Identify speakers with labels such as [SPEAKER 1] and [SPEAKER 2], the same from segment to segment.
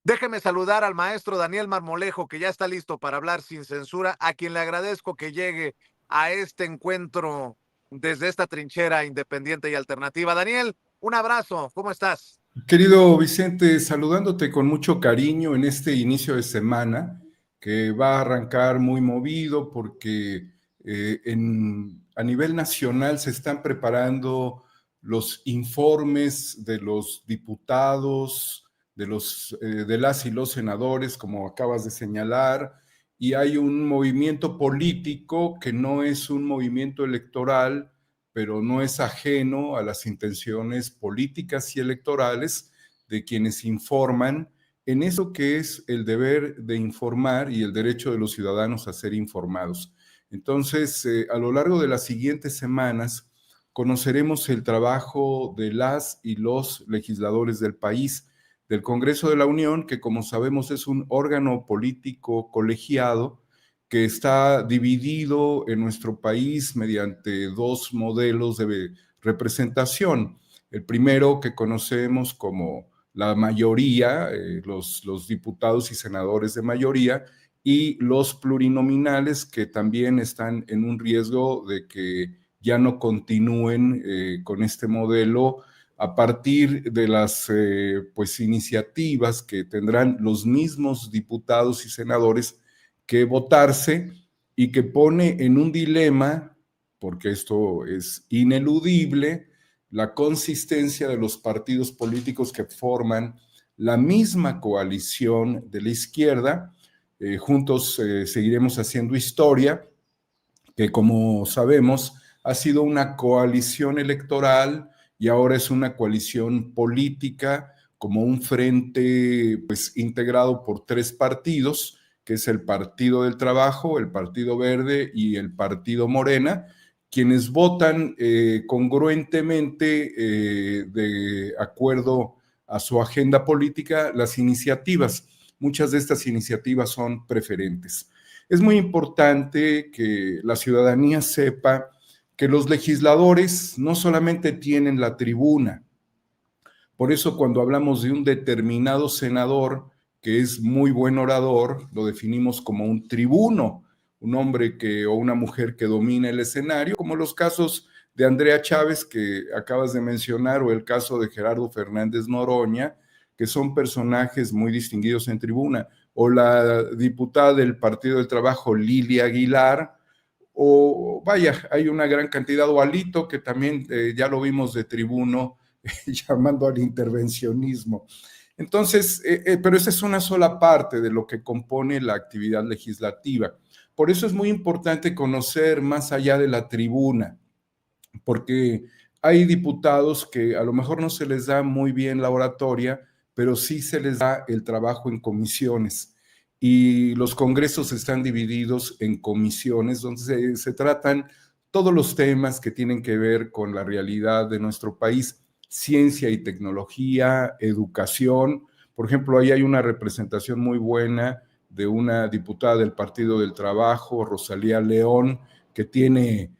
[SPEAKER 1] Déjeme saludar al maestro Daniel Marmolejo, que ya está listo para hablar sin censura, a quien le agradezco que llegue a este encuentro desde esta trinchera independiente y alternativa. Daniel, un abrazo, ¿cómo estás?
[SPEAKER 2] Querido Vicente, saludándote con mucho cariño en este inicio de semana que va a arrancar muy movido porque a nivel nacional se están preparando los informes de los diputados, de las y los senadores, como acabas de señalar, y hay un movimiento político que no es un movimiento electoral, pero no es ajeno a las intenciones políticas y electorales de quienes informan en eso que es el deber de informar y el derecho de los ciudadanos a ser informados. Entonces, a lo largo de las siguientes semanas, conoceremos el trabajo de las y los legisladores del país, del Congreso de la Unión, que como sabemos es un órgano político colegiado que está dividido en nuestro país mediante dos modelos de representación. El primero que conocemos como la mayoría, los diputados y senadores de mayoría, y los plurinominales que también están en un riesgo de que ya no continúen con este modelo a partir de las pues, iniciativas que tendrán los mismos diputados y senadores que votarse y que pone en un dilema, porque esto es ineludible, la consistencia de los partidos políticos que forman la misma coalición de la izquierda. Juntos seguiremos haciendo historia, que como sabemos ha sido una coalición electoral y ahora es una coalición política como un frente pues integrado por tres partidos, que es el Partido del Trabajo, el Partido Verde y el Partido Morena, quienes votan congruentemente de acuerdo a su agenda política las iniciativas. Muchas de estas iniciativas son preferentes. Es muy importante que la ciudadanía sepa que los legisladores no solamente tienen la tribuna. Por eso cuando hablamos de un determinado senador que es muy buen orador, lo definimos como un tribuno, un hombre que, o una mujer que domina el escenario, como los casos de Andrea Chávez que acabas de mencionar, o el caso de Gerardo Fernández Noroña, que son personajes muy distinguidos en tribuna, o la diputada del Partido del Trabajo, Lilia Aguilar, o vaya, hay una gran cantidad, o Alito, que también ya lo vimos de tribuno, llamando al intervencionismo. Entonces, pero esa es una sola parte de lo que compone la actividad legislativa. Por eso es muy importante conocer más allá de la tribuna, porque hay diputados que a lo mejor no se les da muy bien la oratoria, pero sí se les da el trabajo en comisiones. Y los congresos están divididos en comisiones donde se tratan todos los temas que tienen que ver con la realidad de nuestro país, ciencia y tecnología, educación. Por ejemplo, ahí hay una representación muy buena de una diputada del Partido del Trabajo, Rosalía León, que tiene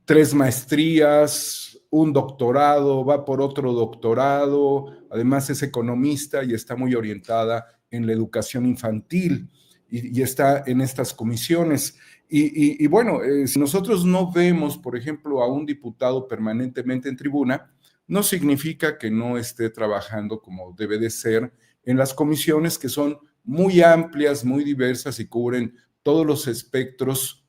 [SPEAKER 2] 3 maestrías, un doctorado, va por otro doctorado, además es economista y está muy orientada en la educación infantil y está en estas comisiones. Y bueno, si nosotros no vemos, por ejemplo, a un diputado permanentemente en tribuna, no significa que no esté trabajando como debe de ser en las comisiones, que son muy amplias, muy diversas y cubren todos los espectros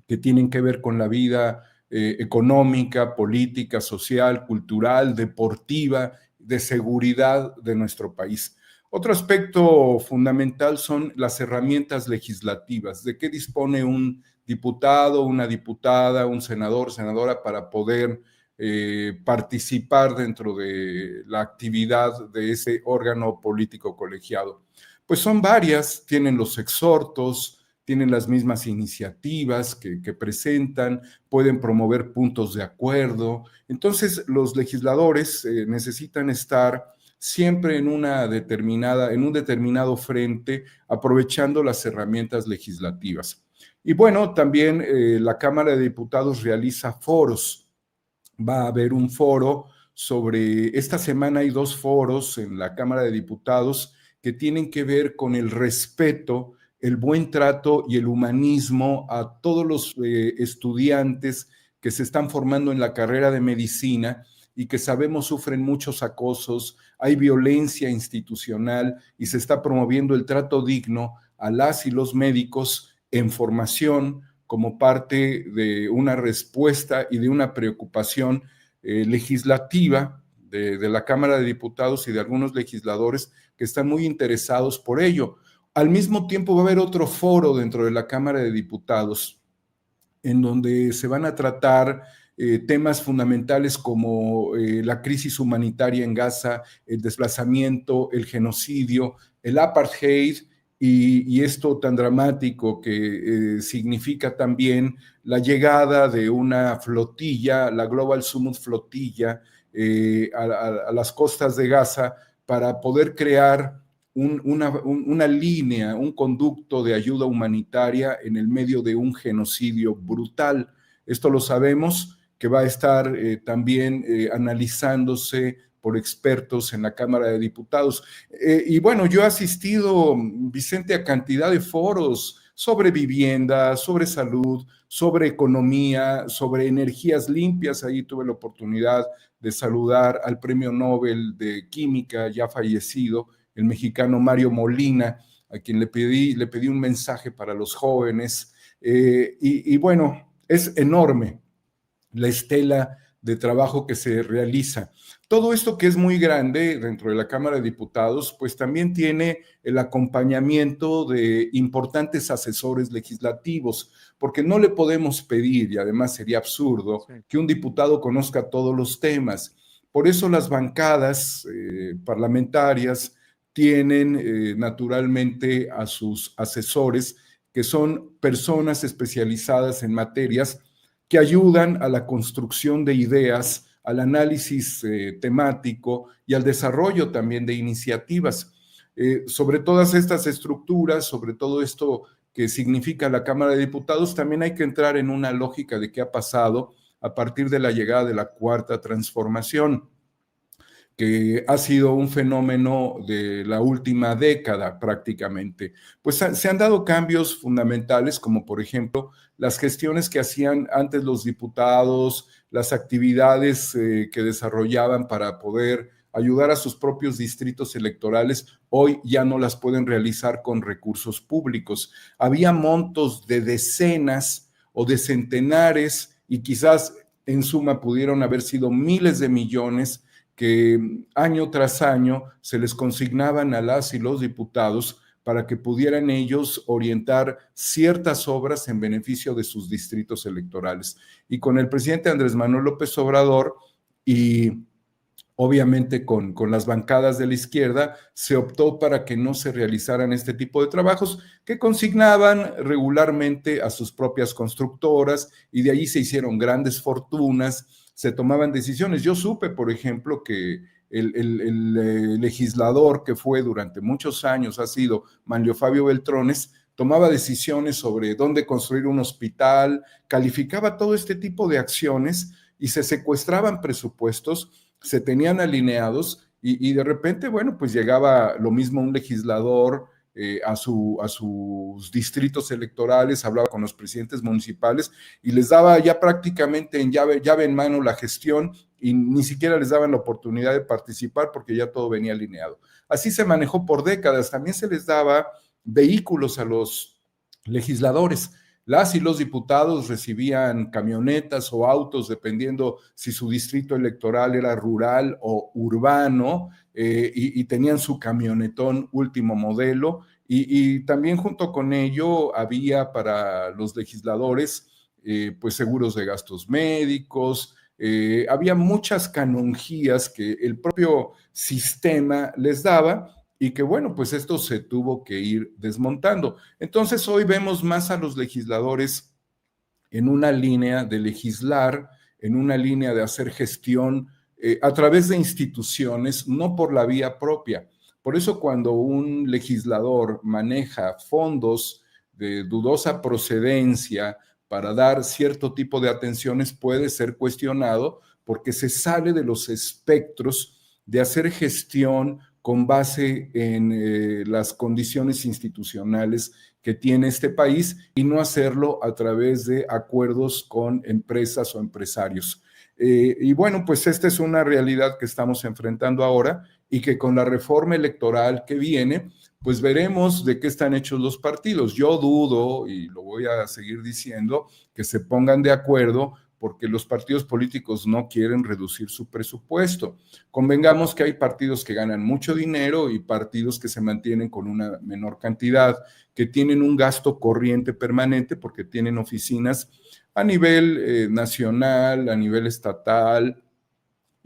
[SPEAKER 2] que tienen que ver con la vida económica, política, social, cultural, deportiva, de seguridad de nuestro país. Otro aspecto fundamental son las herramientas legislativas. ¿De qué dispone un diputado, una diputada, un senador, senadora para poder participar dentro de la actividad de ese órgano político colegiado? Pues son varias, tienen los exhortos, tienen las mismas iniciativas que presentan, pueden promover puntos de acuerdo. Entonces, los legisladores necesitan estar siempre en en un determinado frente, aprovechando las herramientas legislativas. Y bueno, también la Cámara de Diputados realiza foros. Va a haber un foro sobre, esta semana hay 2 foros en la Cámara de Diputados que tienen que ver con el respeto, el buen trato y el humanismo a todos los estudiantes que se están formando en la carrera de medicina y que sabemos sufren muchos acosos, hay violencia institucional y se está promoviendo el trato digno a las y los médicos en formación como parte de una respuesta y de una preocupación legislativa de la Cámara de Diputados y de algunos legisladores que están muy interesados por ello. Al mismo tiempo va a haber otro foro dentro de la Cámara de Diputados en donde se van a tratar temas fundamentales como la crisis humanitaria en Gaza, el desplazamiento, el genocidio, el apartheid y esto tan dramático que significa también la llegada de una flotilla, la Global Summit Flotilla, a las costas de Gaza para poder crear una línea, un conducto de ayuda humanitaria en el medio de un genocidio brutal. Esto lo sabemos que va a estar también analizándose por expertos en la Cámara de Diputados. Y bueno, yo he asistido, Vicente, a cantidad de foros sobre vivienda, sobre salud, sobre economía, sobre energías limpias. Ahí tuve la oportunidad de saludar al Premio Nobel de Química, ya fallecido, el mexicano Mario Molina, a quien le pedí un mensaje para los jóvenes. Y bueno, es enorme la estela de trabajo que se realiza. Todo esto que es muy grande dentro de la Cámara de Diputados, pues también tiene el acompañamiento de importantes asesores legislativos, porque no le podemos pedir, y además sería absurdo, que un diputado conozca todos los temas. Por eso las bancadas parlamentarias tienen naturalmente a sus asesores, que son personas especializadas en materias que ayudan a la construcción de ideas, al análisis temático y al desarrollo también de iniciativas. Sobre todas estas estructuras, sobre todo esto que significa la Cámara de Diputados, también hay que entrar en una lógica de qué ha pasado a partir de la llegada de la Cuarta Transformación, que ha sido un fenómeno de la última década prácticamente. Pues se han dado cambios fundamentales, como por ejemplo las gestiones que hacían antes los diputados, las actividades que desarrollaban para poder ayudar a sus propios distritos electorales, hoy ya no las pueden realizar con recursos públicos. Había montos de decenas o de centenares y quizás en suma pudieron haber sido miles de millones que año tras año se les consignaban a las y los diputados para que pudieran ellos orientar ciertas obras en beneficio de sus distritos electorales. Y con el presidente Andrés Manuel López Obrador y obviamente con las bancadas de la izquierda, se optó para que no se realizaran este tipo de trabajos que consignaban regularmente a sus propias constructoras y de allí se hicieron grandes fortunas, se tomaban decisiones. Yo supe, por ejemplo, que el legislador que fue durante muchos años, ha sido Manlio Fabio Beltrones, tomaba decisiones sobre dónde construir un hospital, calificaba todo este tipo de acciones y se secuestraban presupuestos, se tenían alineados y de repente, bueno, pues llegaba lo mismo un legislador a sus distritos electorales, hablaba con los presidentes municipales y les daba ya prácticamente en llave en mano la gestión y ni siquiera les daban la oportunidad de participar porque ya todo venía alineado. Así se manejó por décadas. También se les daba vehículos a los legisladores. Las y los diputados recibían camionetas o autos, dependiendo si su distrito electoral era rural o urbano, y tenían su camionetón último modelo, y también junto con ello había para los legisladores pues seguros de gastos médicos, había muchas canonjías que el propio sistema les daba, y que bueno, pues esto se tuvo que ir desmontando. Entonces hoy vemos más a los legisladores en una línea de legislar, en una línea de hacer gestión a través de instituciones, no por la vía propia. Por eso cuando un legislador maneja fondos de dudosa procedencia para dar cierto tipo de atenciones puede ser cuestionado, porque se sale de los espectros de hacer gestión con base en las condiciones institucionales que tiene este país y no hacerlo a través de acuerdos con empresas o empresarios. Y bueno, pues esta es una realidad que estamos enfrentando ahora y que con la reforma electoral que viene, pues veremos de qué están hechos los partidos. Yo dudo, y lo voy a seguir diciendo, que se pongan de acuerdo porque los partidos políticos no quieren reducir su presupuesto. Convengamos que hay partidos que ganan mucho dinero y partidos que se mantienen con una menor cantidad, que tienen un gasto corriente permanente porque tienen oficinas a nivel nacional, a nivel estatal,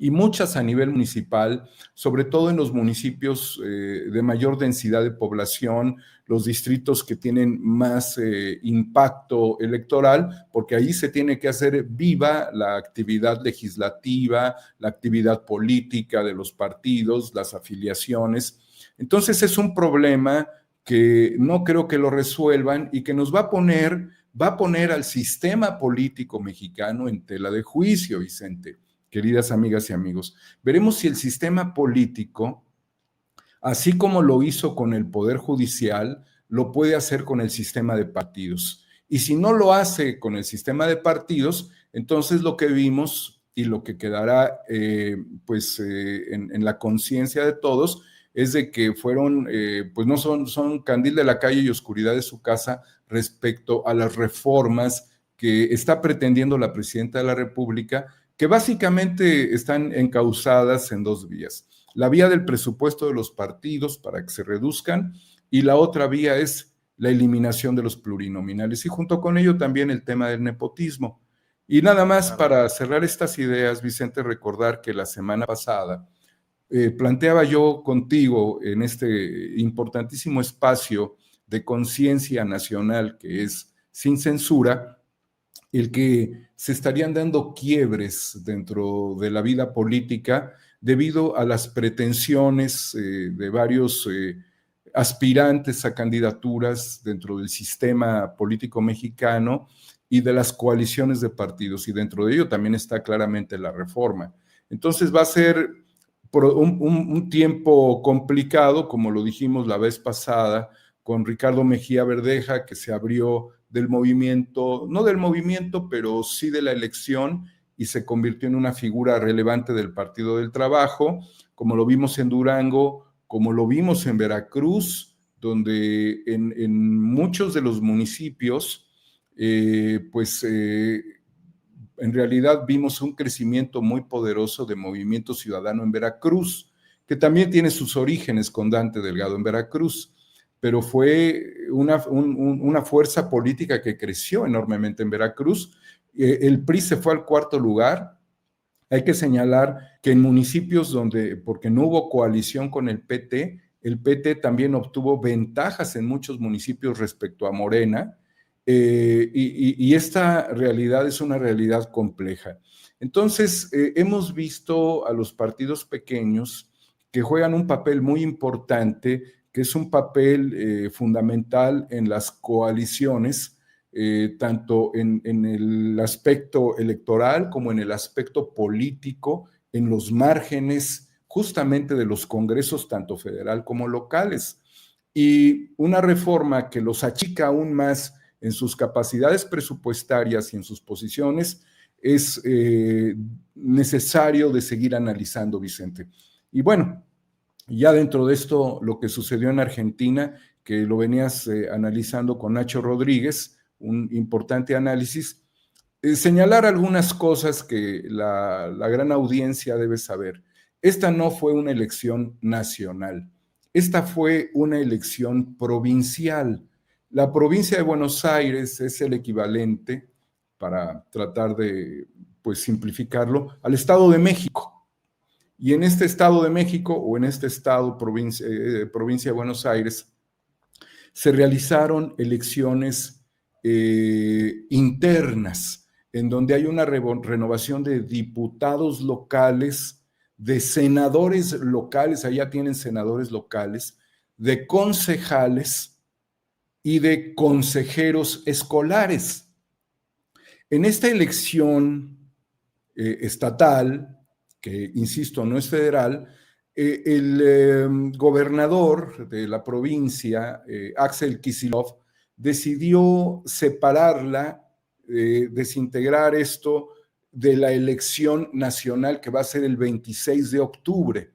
[SPEAKER 2] y muchas a nivel municipal, sobre todo en los municipios de mayor densidad de población, los distritos que tienen más impacto electoral, porque ahí se tiene que hacer viva la actividad legislativa, la actividad política de los partidos, las afiliaciones. Entonces es un problema que no creo que lo resuelvan y que nos va a poner al sistema político mexicano en tela de juicio, Vicente. Queridas amigas y amigos, veremos si el sistema político, así como lo hizo con el Poder Judicial, lo puede hacer con el sistema de partidos. Y si no lo hace con el sistema de partidos, entonces lo que vimos y lo que quedará en la conciencia de todos es de que fueron, pues no son candil de la calle y oscuridad de su casa respecto a las reformas que está pretendiendo la presidenta de la República, que básicamente están encausadas en dos vías. La vía del presupuesto de los partidos para que se reduzcan y la otra vía es la eliminación de los plurinominales y junto con ello también el tema del nepotismo. Y nada más para cerrar estas ideas, Vicente, recordar que la semana pasada planteaba yo contigo en este importantísimo espacio de conciencia nacional que es Sin Censura, el que se estarían dando quiebres dentro de la vida política debido a las pretensiones de varios aspirantes a candidaturas dentro del sistema político mexicano y de las coaliciones de partidos, y dentro de ello también está claramente la reforma. Entonces va a ser un tiempo complicado, como lo dijimos la vez pasada, con Ricardo Mejía Verdeja, que se abrió del movimiento, no del movimiento, pero sí de la elección, y se convirtió en una figura relevante del Partido del Trabajo, como lo vimos en Durango, como lo vimos en Veracruz, donde en muchos de los municipios, en realidad vimos un crecimiento muy poderoso de movimiento ciudadano en Veracruz, que también tiene sus orígenes con Dante Delgado en Veracruz, pero fue una fuerza política que creció enormemente en Veracruz. El PRI se fue al cuarto lugar. Hay que señalar que en municipios donde, porque no hubo coalición con el PT también obtuvo ventajas en muchos municipios respecto a Morena, y esta realidad es una realidad compleja. Entonces, hemos visto a los partidos pequeños que juegan un papel muy importante, que es un papel fundamental en las coaliciones, tanto en el aspecto electoral como en el aspecto político, en los márgenes justamente de los congresos, tanto federal como locales. Y una reforma que los achica aún más en sus capacidades presupuestarias y en sus posiciones es necesario de seguir analizando, Vicente. Y bueno, ya dentro de esto, lo que sucedió en Argentina, que lo venías analizando con Nacho Rodríguez, un importante análisis, señalar algunas cosas que la gran audiencia debe saber. Esta no fue una elección nacional, esta fue una elección provincial. La provincia de Buenos Aires es el equivalente, para tratar de simplificarlo, al Estado de México. Y en este Estado de México, o en este Estado, provincia de Buenos Aires, se realizaron elecciones internas, en donde hay una renovación de diputados locales, de senadores locales, allá tienen senadores locales, de concejales y de consejeros escolares. En esta elección estatal, que insisto, no es federal, el gobernador de la provincia, Axel Kicillof, decidió separarla, desintegrar esto de la elección nacional que va a ser el 26 de octubre,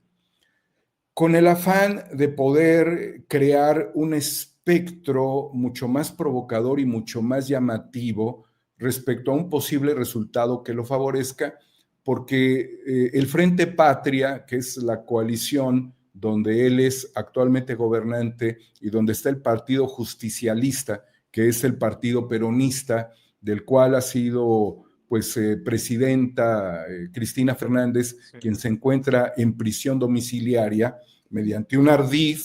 [SPEAKER 2] con el afán de poder crear un espectro mucho más provocador y mucho más llamativo respecto a un posible resultado que lo favorezca, porque el Frente Patria, que es la coalición donde él es actualmente gobernante y donde está el Partido Justicialista, que es el partido peronista, del cual ha sido pues presidenta Cristina Fernández, sí, quien se encuentra en prisión domiciliaria mediante un ardid,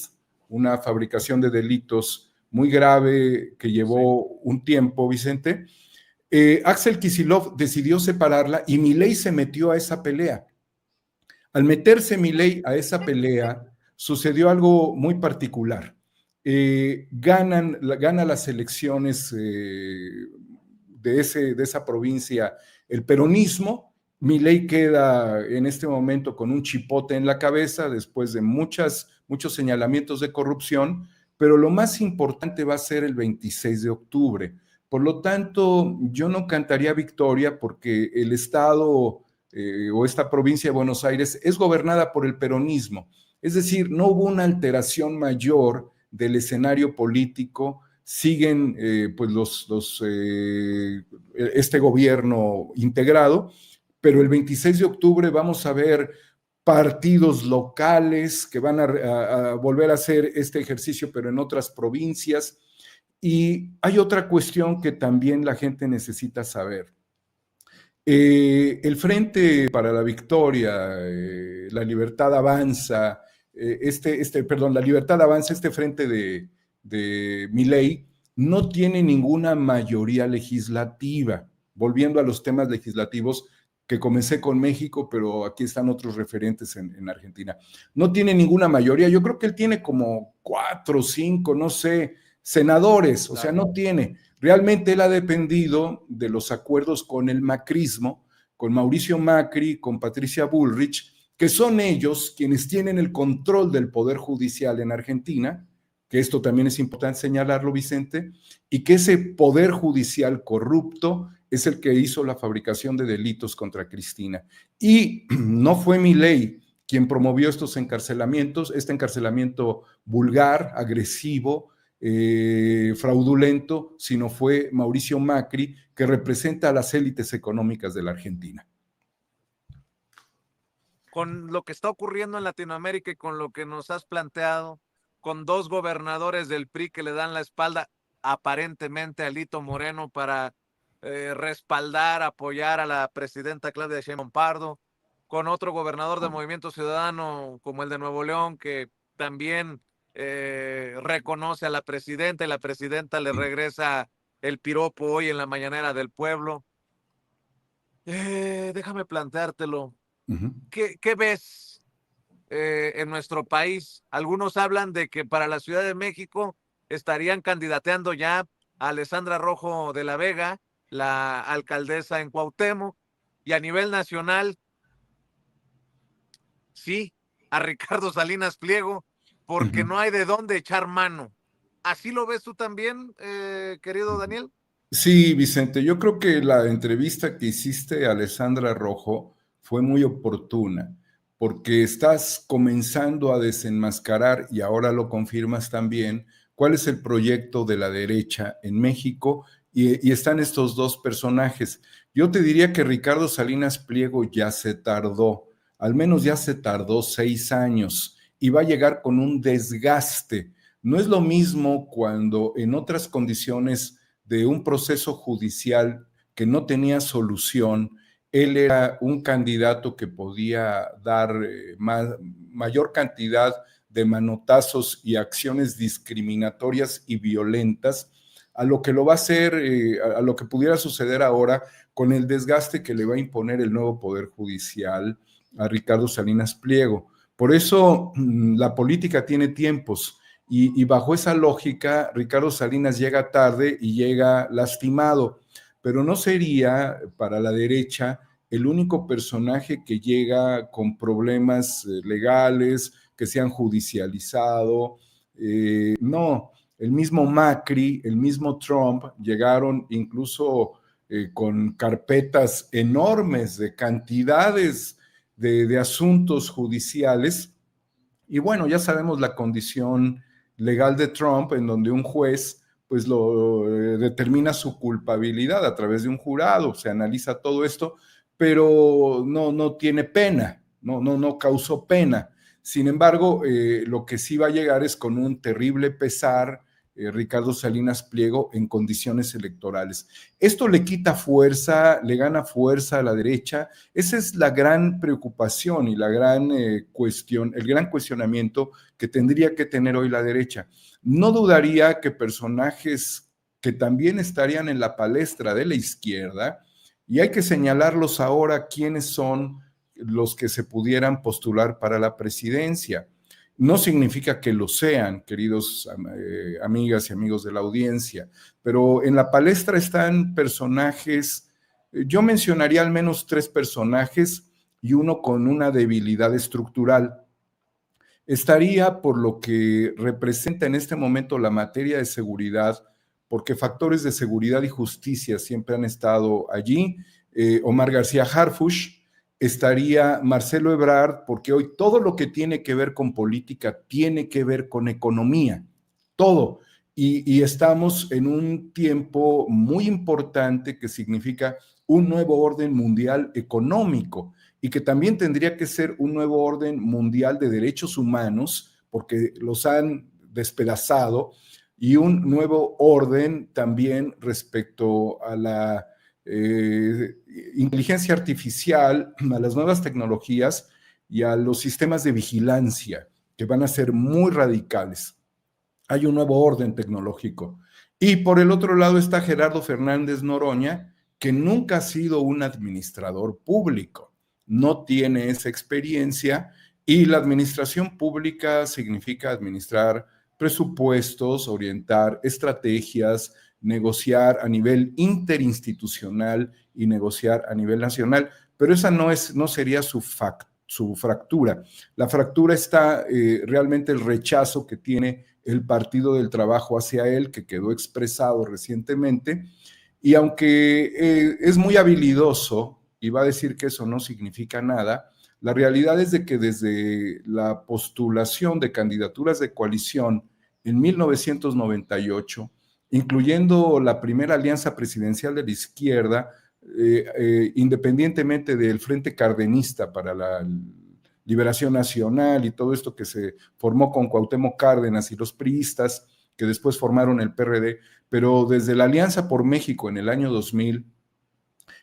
[SPEAKER 2] una fabricación de delitos muy grave que llevó un tiempo, Vicente. Axel Kicillof decidió separarla y Milei se metió a esa pelea. Al meterse Milei a esa pelea, sucedió algo muy particular. Gana las elecciones de esa provincia el peronismo. Milei queda en este momento con un chipote en la cabeza después de muchos señalamientos de corrupción, pero lo más importante va a ser el 26 de octubre. Por lo tanto, yo no cantaría victoria porque el estado o esta provincia de Buenos Aires es gobernada por el peronismo. Es decir, no hubo una alteración mayor del escenario político. Siguen pues este gobierno integrado, pero el 26 de octubre vamos a ver partidos locales que van a volver a hacer este ejercicio, pero en otras provincias. Y hay otra cuestión que también la gente necesita saber. El Frente para la Victoria, La Libertad Avanza, La Libertad Avanza, este frente de Milei, no tiene ninguna mayoría legislativa. Volviendo a los temas legislativos, que comencé con México, pero aquí están otros referentes en Argentina. No tiene ninguna mayoría. Yo creo que él tiene como 4 o 5, no sé, senadores, o sea, no tiene. Realmente él ha dependido de los acuerdos con el macrismo, con Mauricio Macri, con Patricia Bullrich, que son ellos quienes tienen el control del poder judicial en Argentina, que esto también es importante señalarlo, Vicente, y que ese poder judicial corrupto es el que hizo la fabricación de delitos contra Cristina. Y no fue Milei quien promovió estos encarcelamientos, este encarcelamiento vulgar, agresivo, fraudulento, sino fue Mauricio Macri, que representa a las élites económicas de la Argentina.
[SPEAKER 1] Con lo que está ocurriendo en Latinoamérica y con lo que nos has planteado, con 2 gobernadores del PRI que le dan la espalda aparentemente a Alito Moreno para respaldar, apoyar a la presidenta Claudia Sheinbaum Pardo, con otro gobernador de Movimiento Ciudadano como el de Nuevo León que también reconoce a la presidenta y la presidenta le regresa el piropo hoy en la mañanera del pueblo. Déjame planteártelo. ¿Qué ves en nuestro país? Algunos hablan de que para la Ciudad de México estarían candidateando ya a Alessandra Rojo de la Vega, la alcaldesa en Cuauhtémoc, y a nivel nacional, sí, a Ricardo Salinas Pliego, porque no hay de dónde echar mano. ¿Así lo ves tú también, querido Daniel?
[SPEAKER 2] Sí, Vicente, yo creo que la entrevista que hiciste a Alessandra Rojo fue muy oportuna, porque estás comenzando a desenmascarar, y ahora lo confirmas también, cuál es el proyecto de la derecha en México, y están estos 2 personajes. Yo te diría que Ricardo Salinas Pliego ya se tardó, al menos ya se tardó 6 años, y va a llegar con un desgaste. No es lo mismo cuando en otras condiciones de un proceso judicial que no tenía solución, él era un candidato que podía dar mayor cantidad de manotazos y acciones discriminatorias y violentas, a lo que lo va a hacer, a lo que pudiera suceder ahora con el desgaste que le va a imponer el nuevo Poder Judicial a Ricardo Salinas Pliego. Por eso la política tiene tiempos. Y bajo esa lógica, Ricardo Salinas llega tarde y llega lastimado, pero no sería para la derecha el único personaje que llega con problemas legales, que se han judicializado. No, el mismo Macri, el mismo Trump llegaron incluso con carpetas enormes de cantidades de asuntos judiciales. Y bueno, ya sabemos la condición legal de Trump, en donde un juez pues lo determina su culpabilidad a través de un jurado, se analiza todo esto, pero no tiene pena, no causó pena. Sin embargo, lo que sí va a llegar es con un terrible pesar, Ricardo Salinas Pliego, en condiciones electorales. Esto le quita fuerza, le gana fuerza a la derecha. Esa es la gran preocupación y la gran cuestión, el gran cuestionamiento que tendría que tener hoy la derecha. No dudaría que personajes que también estarían en la palestra de la izquierda, y hay que señalarlos ahora quiénes son los que se pudieran postular para la presidencia. No significa que lo sean, queridos amigas y amigos de la audiencia, pero en la palestra están personajes, yo mencionaría al menos 3 personajes y uno con una debilidad estructural. Estaría por lo que representa en este momento la materia de seguridad, porque factores de seguridad y justicia siempre han estado allí. Omar García Harfuch. Estaría Marcelo Ebrard, porque hoy todo lo que tiene que ver con política tiene que ver con economía, todo. Y estamos en un tiempo muy importante que significa un nuevo orden mundial económico y que también tendría que ser un nuevo orden mundial de derechos humanos, porque los han despedazado, y un nuevo orden también respecto a la inteligencia artificial, a las nuevas tecnologías y a los sistemas de vigilancia, que van a ser muy radicales. Hay un nuevo orden tecnológico. Y por el otro lado está Gerardo Fernández Noroña, que nunca ha sido un administrador público, no tiene esa experiencia, y la administración pública significa administrar presupuestos, orientar estrategias, negociar a nivel interinstitucional y negociar a nivel nacional, pero esa no sería su fractura. La fractura está realmente el rechazo que tiene el Partido del Trabajo hacia él, que quedó expresado recientemente, y aunque es muy habilidoso y va a decir que eso no significa nada, la realidad es de que desde la postulación de candidaturas de coalición en 1998, incluyendo la primera alianza presidencial de la izquierda, independientemente del Frente Cardenista para la Liberación Nacional y todo esto que se formó con Cuauhtémoc Cárdenas y los priistas, que después formaron el PRD, pero desde la Alianza por México en el año 2000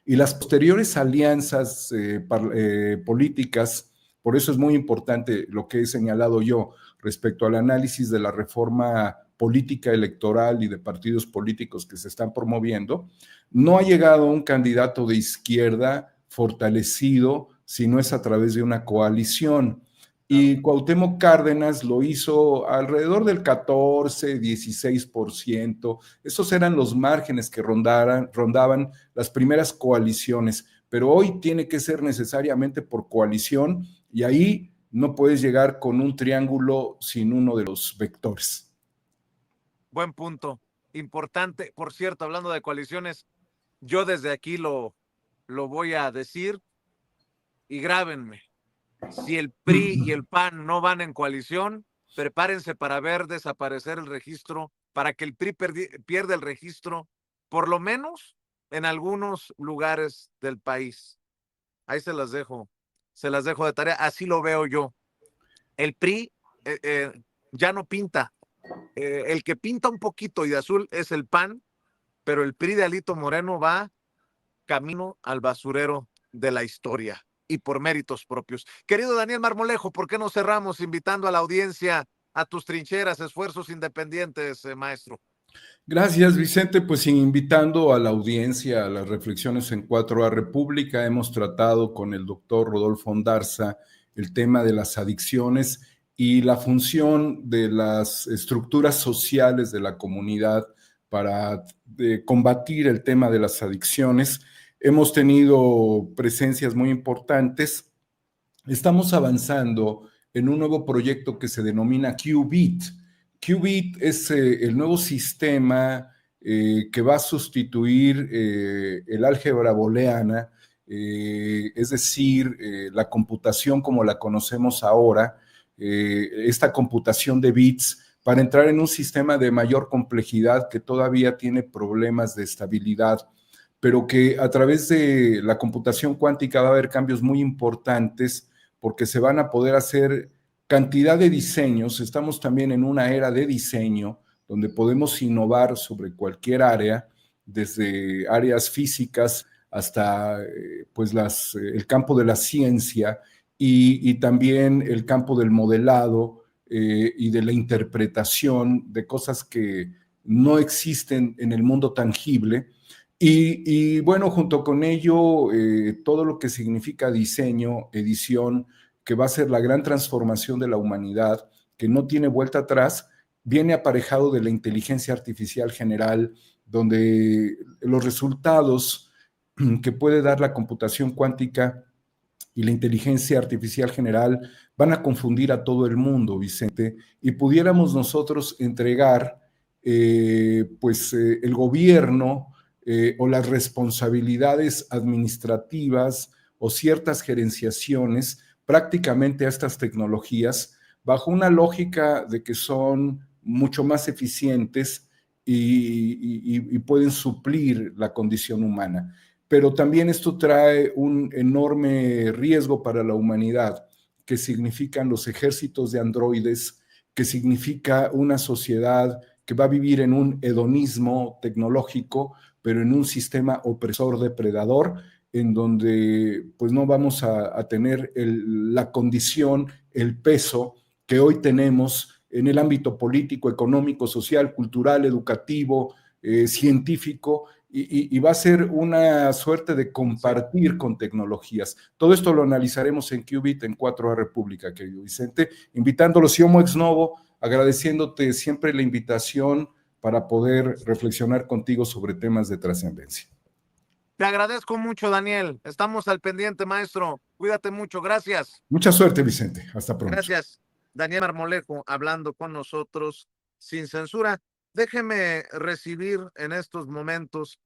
[SPEAKER 2] y las posteriores alianzas políticas, por eso es muy importante lo que he señalado yo respecto al análisis de la reforma política electoral y de partidos políticos que se están promoviendo, no ha llegado un candidato de izquierda fortalecido si no es a través de una coalición. Y Cuauhtémoc Cárdenas lo hizo alrededor del 14, 16%. Esos eran los márgenes que rondaban las primeras coaliciones, pero hoy tiene que ser necesariamente por coalición y ahí no puedes llegar con un triángulo sin uno de los vectores.
[SPEAKER 1] Buen punto, importante. Por cierto, hablando de coaliciones, yo desde aquí lo voy a decir y grábenme. Si el PRI y el PAN no van en coalición, prepárense para ver desaparecer el registro, para que el PRI pierda el registro, por lo menos en algunos lugares del país. Ahí se las dejo de tarea, así lo veo yo. El PRI ya no pinta. El que pinta un poquito y de azul es el PAN, pero el PRI de Alito Moreno va camino al basurero de la historia y por méritos propios. Querido Daniel Marmolejo, ¿por qué no cerramos invitando a la audiencia a tus trincheras, esfuerzos independientes, maestro?
[SPEAKER 2] Gracias, Vicente. Pues invitando a la audiencia a las reflexiones en 4A República, hemos tratado con el doctor Rodolfo Ondarza el tema de las adicciones y la función de las estructuras sociales de la comunidad para combatir el tema de las adicciones. hemos tenido presencias muy importantes. Estamos avanzando en un nuevo proyecto que se denomina Qubit. Qubit es el nuevo sistema que va a sustituir el álgebra booleana, es decir, la computación como la conocemos ahora, esta computación de bits, para entrar en un sistema de mayor complejidad que todavía tiene problemas de estabilidad, pero que a través de la computación cuántica va a haber cambios muy importantes porque se van a poder hacer cantidad de diseños. Estamos también en una era de diseño donde podemos innovar sobre cualquier área, desde áreas físicas hasta pues el campo de la ciencia y también el campo del modelado y de la interpretación de cosas que no existen en el mundo tangible. Y bueno, junto con ello, todo lo que significa diseño, edición, que va a ser la gran transformación de la humanidad, que no tiene vuelta atrás, viene aparejado de la inteligencia artificial general, donde los resultados que puede dar la computación cuántica y la inteligencia artificial general van a confundir a todo el mundo, Vicente, y pudiéramos nosotros entregar el gobierno o las responsabilidades administrativas o ciertas gerenciaciones prácticamente a estas tecnologías bajo una lógica de que son mucho más eficientes y pueden suplir la condición humana. Pero también esto trae un enorme riesgo para la humanidad, que significan los ejércitos de androides, que significa una sociedad que va a vivir en un hedonismo tecnológico, pero en un sistema opresor depredador, en donde pues no vamos a tener la condición, el peso que hoy tenemos en el ámbito político, económico, social, cultural, educativo, científico, y va a ser una suerte de compartir con tecnologías. Todo esto lo analizaremos en Qubit en 4A República, querido Vicente, invitándolos Iomo Ex Novo, agradeciéndote siempre la invitación para poder reflexionar contigo sobre temas de trascendencia.
[SPEAKER 1] Te agradezco mucho, Daniel. Estamos al pendiente, maestro. Cuídate mucho. Gracias.
[SPEAKER 2] Mucha suerte, Vicente. Hasta pronto.
[SPEAKER 1] Gracias. Daniel Marmolejo, hablando con nosotros sin censura. Déjeme recibir en estos momentos